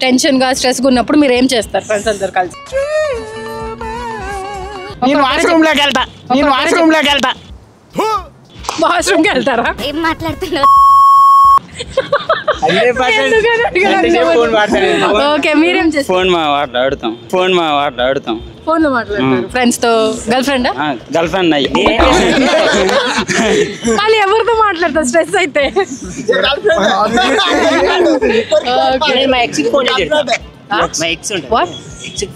Tension గా stress గా ఉన్నప్పుడు మీరు ఏం చేస్తారు ఫ్రెండ్స్ అందరు కలిసి? వాష్రూమ్ లోకి వెళ్తారా? ఏం మాట్లాడుతున్నావు? ఓకే, మీరేం చేస్తారు? ఫోన్ మాట్లాడతాం ఫోన్ లో మాట్లాడతారు ఫ్రెండ్స్ తో. గర్ల్ ఫ్రెండ్ మళ్ళీ ఎవరితో మాట్లాడతారు స్ట్రెస్ అయితే?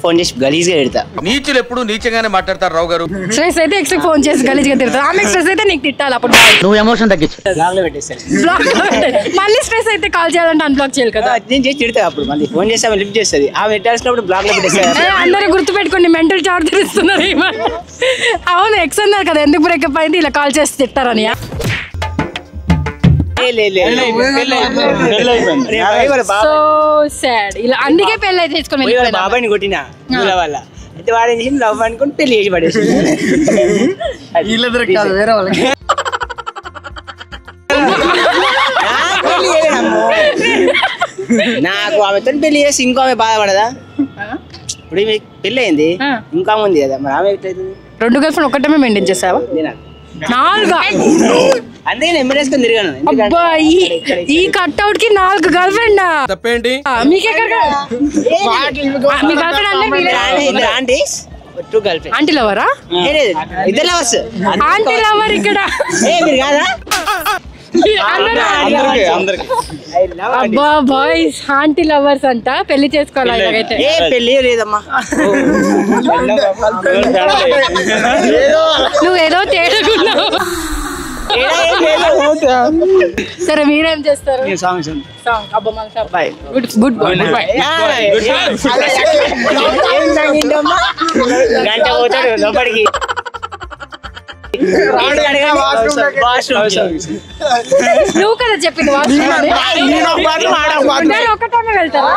ఫోన్ చేసి గలీజ్గా పెడతా. నీచులు ఎప్పుడు నీచంగానే మాట్లాడతారు రావు గారు. స్ట్రెస్ అయితే ఎక్స్ ఫోన్ చేసి గలీజ్గా తిడతారు. ఆమె స్ట్రెస్ అయితే నీకు తిట్టాలి. అప్పుడు నువ్వు ఎమోషన్ తగ్గించు. బ్లాక్ లో పెట్టేస్తాను. మళ్ళీ స్ట్రెస్ అయితే కాల్ చేయాలంటే అన్బ్లాక్ చేయాలి కదా. నేను చేసి తిడతా. అప్పుడు మళ్ళీ ఫోన్ చేసి ఆమె లిఫ్ట్ చేస్తుంది. ఆమె పెట్టాల్సినప్పుడు బ్లాక్ లో పెట్టేస్తారు. అందరూ గుర్తు పెట్టుకోండి, మెంటల్ చార్జర్ ఇస్తున్నారు. అవును, ఎక్స్ అన్నారు కదా, ఎందుకు బ్రేకప్ అయింది, ఇలా కాల్ చేసి తిట్టారని. So sad. ఇలా అందుకే పెళ్ళి అయితే చేసుకుని బాబాయ్ని కొట్టిన వల్ల అయితే వాడు ఏం చేసి లవ్ అనుకుని పెళ్లి చేసి పడేసి వేరే వాళ్ళకి. నాకు ఆమెతో పెళ్లి చేసి ఇంకో ఆమె బాధపడదా? ఇప్పుడు పెళ్లి అయింది, ఇంకా ఉంది కదా, మరి ఆమె ఎట్లయితుంది? 2 గర్ల్ ఫ్రెండ్ ఒక్కటమే మెయింటైన్ చేసావా? 4? అందుకే నేను ఎంబడేసుకొని తిరిగాను. అబ్బా, ఈ కట్అవుట్ కి 4 గర్ల్ ఫ్రెండ్. తప్పేంటి? మీకెక్కడ మీ girl friend? Aunties, 2 girl friend. Aunty లవరా? ఇద్దరు లవర్స్. ఆంటీ లవర్ ఇక్కడ. మీరు కాదా? అబ్బా బాయ్స్, ఆంటీ లవర్స్ అంట. పెళ్లి చేసుకోవాలి. ఏ పెళ్లి లేదమ్మా. నువ్వేదో తేడాకున్నావు. సరే, మీరేం చేస్తారు? Good boy. గంట పోతాడు లోపలికి. నువ్వు కదా చెప్పింది ఒకటమే వెళ్తావా?